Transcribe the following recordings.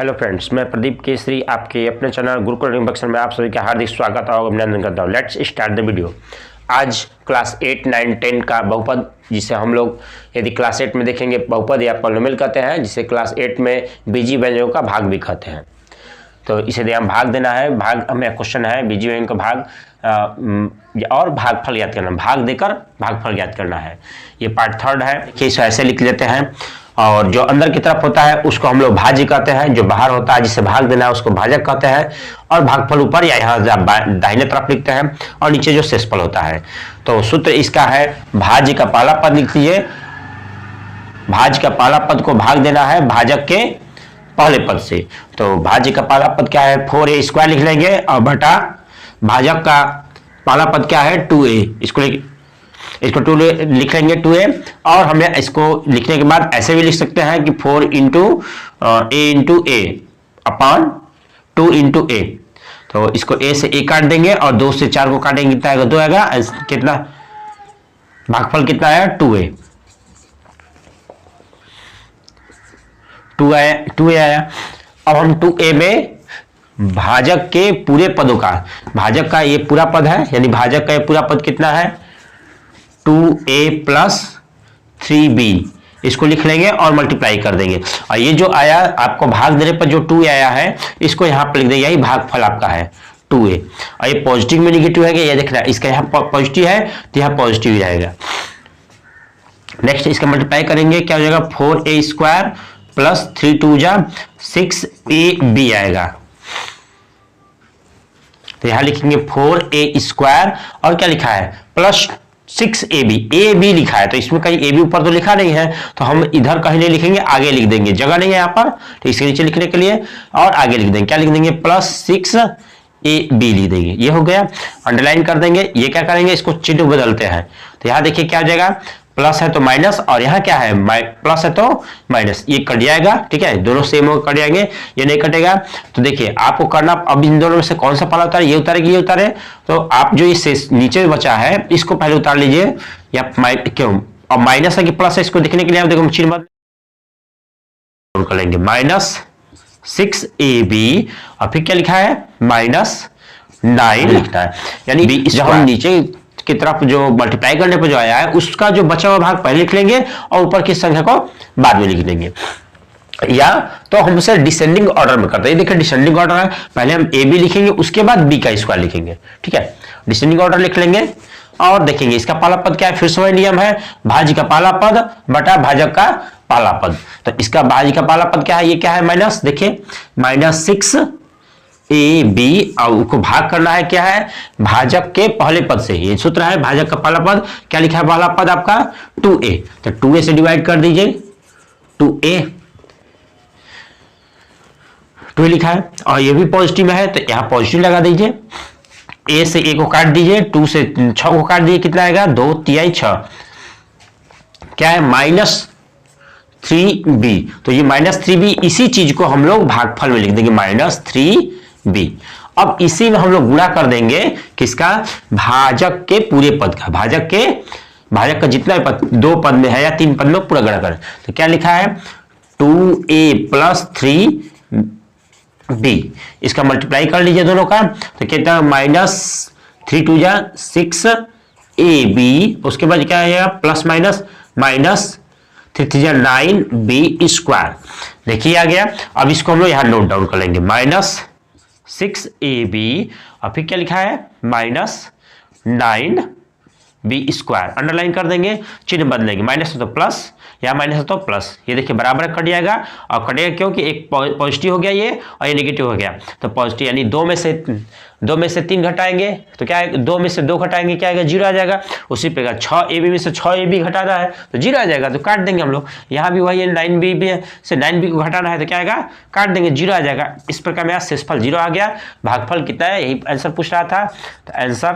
Hello friends, मैं प्रदीप केसरी आपके अपने चैनल गुरुकुल लर्निंग बक्सर में आप सभी का हार्दिक स्वागत और अभिनंदन करता हूँ। Let's start the video. आज क्लास 8, 9, 10 का बहुपद, जिसे हम लोग यदि क्लास 8 में देखेंगे बहुपद या पॉलिनोमियल कहते हैं, जिसे क्लास 8 में बीजीय व्यंजकों का भाग भी कहते हैं। तो इसे हम भाग देना है। भाग हमें क्वेश्चन है बीजीय व्यंजक का भाग और भागफल याद करना, भाग देकर भागफल याद करना है। ये पार्ट 3 है कि इसे ऐसे लिख लेते हैं। और जो अंदर की तरफ होता है उसको हम लोग भाज्य कहते हैं, जो बाहर होता है जिसे भाग देना है उसको भाजक कहते हैं। और भागफल ऊपर या यहाँ दाहिने तरफ लिखते हैं और नीचे जो शेषफल होता है। तो सूत्र इसका है भाज्य का पहला पद लिख लीजिए। भाज्य का पहला पद को भाग देना है भाजक के पहले पद से। तो भाज्य का पहला पद क्या है, 4a² लिख लेंगे और बटा भाजक का पहला पद क्या है, 2a। इसको 2 लिख लेंगे 2a। और हमें इसको लिखने के बाद ऐसे भी लिख सकते हैं कि 4 into a upon 2 into a। तो इसको a से a काट देंगे और 2 से 4 को काटेंगे, कितना आएगा, 2 आएगा। कितना भागफल कितना आया, 2a। 2a आया। अब हम 2a में भाजक के पूरे पदों का, भाजक का ये पूरा पद है, यानी भाजक का ये पूरा पद कितना है, 2a + 3b। इसको लिख लेंगे और मल्टीप्लाई कर देंगे। और ये जो आया आपको भाग देने पर जो 2a आया है, इसको यहां पर लिख देंगे, यही भागफल आपका है 2a। और ये पॉजिटिव में नेगेटिव है, ये देखना इसका यहाँ पॉजिटिव है तो यहाँ पॉजिटिव ही रहेगा। नेक्स्ट इसका मल्टीप्लाई करेंगे, क्या हो जाएगा, 4a² + 3 2 जा 6ab आएगा। तो यहां लिखेंगे 4a² और क्या लिखा है, प्लस 6ab, ab लिखा है। तो इसमें कहीं ab ऊपर तो लिखा नहीं है, तो हम इधर कहीं नहीं लिखेंगे, आगे लिख देंगे, जगह नहीं है यहाँ पर, तो इसके नीचे लिखने के लिए और आगे लिख देंगे, क्या लिख देंगे, +6ab लिख देंगे। ये हो गया, अंडरलाइन कर देंगे। ये क्या करेंगे, इसको चिन्ह बदलते हैं। तो यहाँ देखिए क्या हो जाएगा, प्लस है तो माइनस, और यहाँ क्या है, प्लस है तो माइनस, ये कट जाएगा। ठीक है, दोनों सेम हो कट जाएंगे, ये नहीं कटेगा। तो देखिए आपको करना, अब इन दोनों में से कौन सा पहला उतारे, ये उतारे कि ये उतारे। तो आप जो ये नीचे बचा है इसको पहले उतार लीजिए, या क्यों, और माइनस है कि प्लस है, इसको देखने के लिए आप देखो चिन्ह कर लेंगे, -6ab। और फिर क्या लिखा है, -9 लिखना है। यानी जब हम नीचे की तरफ जो मल्टीप्लाई करने पर जो आया है उसका जो बचा हुआ भाग पहले लिख लेंगे और ऊपर की संख्या को बाद में लिख देंगे। या तो हम उसे डिसेंडिंग ऑर्डर में करते हैं। देखिए डिसेंडिंग ऑर्डर है, पहले हम ए बी लिखेंगे, उसके बाद बी का स्क्वायर लिखेंगे। ठीक है, डिसेंडिंग ऑर्डर लिख लेंगे और देखेंगे इसका पहला पद क्या है, फिर से वही नियम है, भाज्य का पहला पद बटा भाजक का पहला पद। तो इसका भाज्य का पहला पद क्या है, ये क्या है, माइनस, देखिए -6ab, और उसको भाग करना है क्या है, भाजक के पहले पद से। ये सूत्र है, भाजक का पहला पद क्या लिखा है, पहला पद आपका 2a। तो 2a से डिवाइड कर दीजिए, 2a लिखा है और ये भी पॉजिटिव में है तो यहां पॉजिटिव लगा दीजिए। a से a को काट दीजिए, 2 से 6 को काट दीजिए, कितना आएगा, 2 3 6, क्या है, -3b। तो ये -3b, इसी चीज को हम लोग भागफल में लिख देंगे, -3b। अब इसी में हम लोग गुणा कर देंगे किसका, भाजक के पूरे पद का, भाजक का जितना पद, 2 पद में है या 3 पद में, पूरा गुणा करें। तो क्या लिखा है, 2a + 3b। इसका मल्टीप्लाई कर लीजिए दोनों का, तो कितना, -3 2 जा 6ab। उसके बाद क्या आएगा, प्लस माइनस, -3 3 जा 9b²। देखिए आ गया। अब इसको हम लोग यहाँ नोट डाउन कर लेंगे, -6ab और फिर क्या लिखा है, -9b²। अंडरलाइन कर देंगे, चिन्ह बदलेंगे, माइनस है तो प्लस, या माइनस है तो प्लस। ये देखिए बराबर कट जाएगा, और कटेगा क्योंकि एक पॉजिटिव हो गया ये और ये नेगेटिव हो गया। तो पॉजिटिव यानी 2 में से 3 घटाएंगे तो क्या है, 2 में से 2 घटाएंगे क्या आएगा, 0 आ जाएगा। उसी प्रकार 6ab में से 6ab घटाना है तो 0 आ जाएगा, तो काट देंगे हम लोग। यहाँ भी वही 9b से 9b को घटाना है तो क्या आएगा, काट देंगे, 0 आ जाएगा। इस प्रकार मेरा शेषफल 0 आ गया। भागफल कितना है, यही आंसर पूछ रहा था। तो आंसर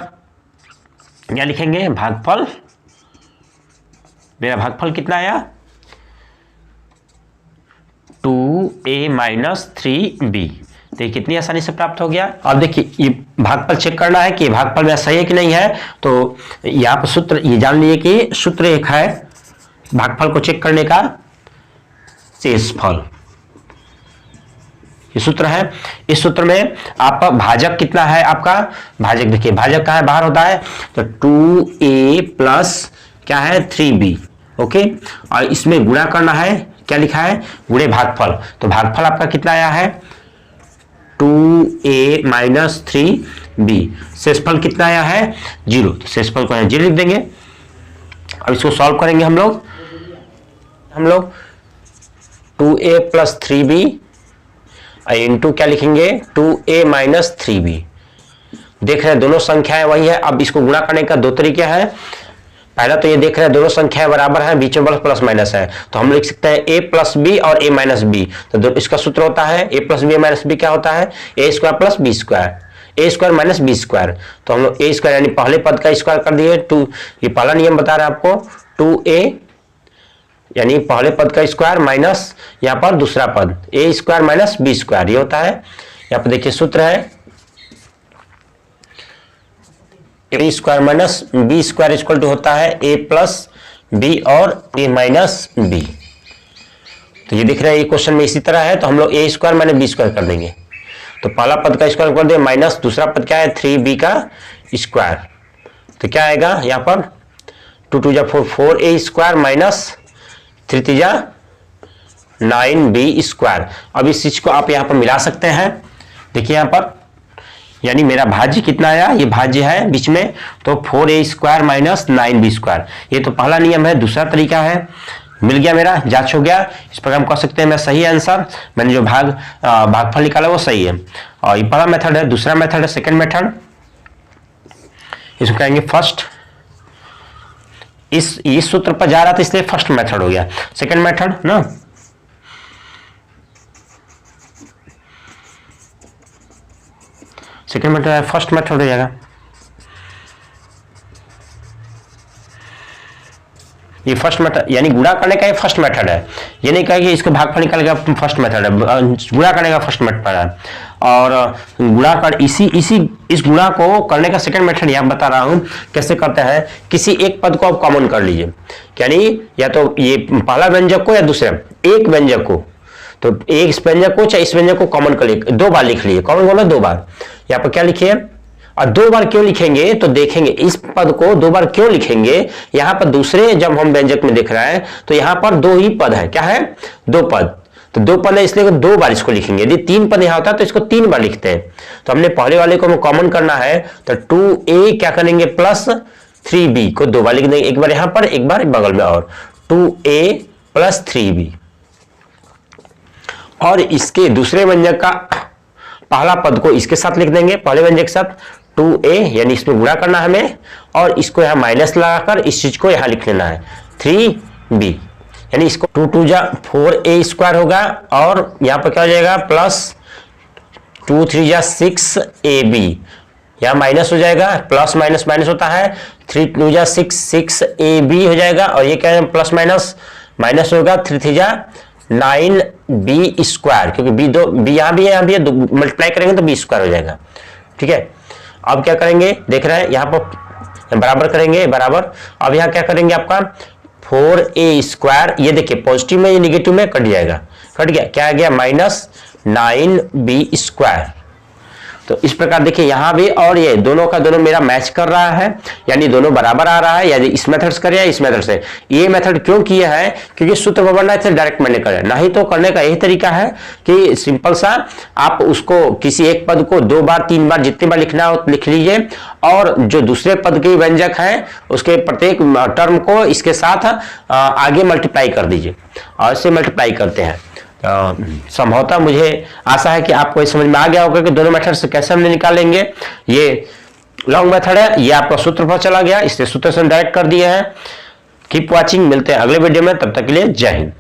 क्या लिखेंगे, भागफल, मेरा भागफल कितना आया, 2a - 3b। देखिए कितनी आसानी से प्राप्त हो गया। अब देखिए ये भागफल चेक करना है कि भागफल में सही है कि नहीं है। तो यहाँ पर सूत्र, ये जान लीजिए कि सूत्र एक है भागफल को चेक करने का, शेषफल। ये सूत्र है। इस सूत्र में आपका भाजक कितना है, आपका भाजक देखिए, भाजक कहाँ है, बाहर होता है, तो 2a प्लस क्या है 3b। ओके, और इसमें गुणा करना है, क्या लिखा है, गुणे भागफल। तो भागफल आपका कितना आया है 2a माइनस 3b। शेषफल कितना आया है 0, तो शेषफल को 0 लिख देंगे। अब इसको सॉल्व करेंगे हम लोग 2a प्लस 3b इंटू क्या लिखेंगे 2a माइनस 3b। देख रहे हैं दोनों संख्याएं वही है। अब इसको गुणा करने का दो तरीका है। पहला तो ये देख रहे हैं दोनों संख्याएं बराबर हैं, बीच में प्लस माइनस है, तो हम लिख सकते हैं a प्लस बी और a माइनस बी। तो इसका सूत्र होता है a plus b minus b, क्या होता है a square plus b square, a square minus b square. तो हम लोग a स्क्वायर यानी पहले पद का स्क्वायर कर दिए 2, ये पहला नियम बता रहा है आपको 2a यानी पहले पद का स्क्वायर माइनस यहाँ पर दूसरा पद a square minus b square, ये होता है। यहाँ पर देखिए सूत्र है a square minus b square equal to होता है a प्लस बी और a माइनस बी। तो ये दिख रहा है ये क्वेश्चन में इसी तरह है, तो हम लोग a square minus b square कर देंगे। तो पहला पद का स्क्वायर कर दे माइनस दूसरा पद क्या है 3b का स्क्वायर। तो क्या आएगा यहाँ पर 2 2 जा 4 4a स्क्वायर माइनस 3 3 जा 9b स्क्वायर। अब इस चीज को आप यहाँ पर मिला सकते हैं। देखिए यहाँ पर यानी मेरा भाज्य कितना आया, ये भाज्य है बीच में, तो 4a square minus 9b square. ये तो पहला नियम है। दूसरा तरीका है, मिल गया मेरा, जांच हो गया। इस प्रकार हम कह सकते हैं मैं सही आंसर, मैंने जो भागफल निकाला वो सही है। और ये पहला मेथड है। दूसरा मेथड है सेकंड मेथड, इसको कहेंगे फर्स्ट। इस सूत्र पर जा रहा था इसलिए फर्स्ट मेथड हो गया। सेकंड मेथड ना, सेकंड मेथड है, फर्स्ट मेथड हो जाएगा। ये फर्स्ट मेथड यानी गुणा करने का ये फर्स्ट मेथड है। ये नहीं कहा कि इसको भागफल निकालने का फर्स्ट मेथड है, गुणा करने का फर्स्ट मेथड है। और गुणा कर इस गुणा को करने का सेकंड मेथड यहाँ बता रहा हूं कैसे करते हैं। किसी एक पद को आप कॉमन कर लीजिए, यानी या तो ये पहला व्यंजक को या दूसरा एक व्यंजक को, तो एक इस व्यंजक को चाहे इस व्यंजक को कॉमन कर लिए, 2 बार लिख लिए। कॉमन बोला 2 बार। यहाँ पर क्या लिखिए, और 2 बार क्यों लिखेंगे तो देखेंगे इस पद को 2 बार क्यों लिखेंगे। यहां पर दूसरे जब हम व्यंजक में देख रहे हैं तो यहां पर 2 ही पद है, क्या है 2 पद, तो 2 पद है इसलिए 2 बार इसको लिखेंगे। यदि 3 पद यहां होता है तो इसको 3 बार लिखते हैं। तो हमने पहले वाले को कॉमन करना है, तो 2a क्या करेंगे प्लस 3b को 2 बार लिख देंगे, एक बार यहां पर एक बार बगल में, और 2a प्लस 3b। और इसके दूसरे व्यंजक का पहला पद को इसके साथ लिख देंगे, पहले व्यंजक के साथ 2a यानी इसमें गुणा करना है हमें, और इसको यहां माइनस लगाकर इस चीज को यहां लिख लेना है 3b, यानी इसको 2 2 जा 4a स्क्वायर होगा, और यहां पर क्या हो जाएगा प्लस 2 3 जा 6ab, यहां माइनस हो जाएगा, प्लस माइनस माइनस होता है, 3 2 जा 6ab हो जाएगा, और ये क्या है प्लस माइनस माइनस होगा, 3 3 जा 9b स्क्वायर, क्योंकि b यहां भी है यहां भी है, मल्टीप्लाई करेंगे तो b स्क्वायर हो जाएगा। ठीक है, अब क्या करेंगे देख रहे हैं यहां पर बराबर करेंगे, बराबर। अब यहां क्या करेंगे आपका 4a स्क्वायर, ये देखिए पॉजिटिव में ये निगेटिव में कट जाएगा, कट गया, क्या आ गया माइनस 9b स्क्वायर। तो इस प्रकार देखिए यहां भी और ये दोनों का दोनों मेरा मैच कर रहा है, यानी दोनों बराबर आ रहा है, यदि इस मेथड से करे या इस मेथड से। ये मेथड क्यों किए हैं, क्योंकि सूत्र को बनना है डायरेक्ट मैंने करे, नहीं तो करने का यही तरीका है कि सिंपल सा आप उसको किसी एक पद को 2 बार 3 बार जितनी बार लिखना हो लिख लीजिए, और जो दूसरे पद के व्यंजक है उसके प्रत्येक टर्म को इसके साथ आगे मल्टीप्लाई कर दीजिए, और इससे मल्टीप्लाई करते हैं। संभवतः मुझे आशा है कि आपको समझ में आ गया होगा कि दोनों मेथड से कैसे हमने निकालेंगे। ये लॉन्ग मेथड है, ये आपका सूत्र पर चला गया, इसलिए सूत्र से डायरेक्ट कर दिए हैं। कीप वॉचिंग, मिलते हैं अगले वीडियो में, तब तक के लिए जय हिंद।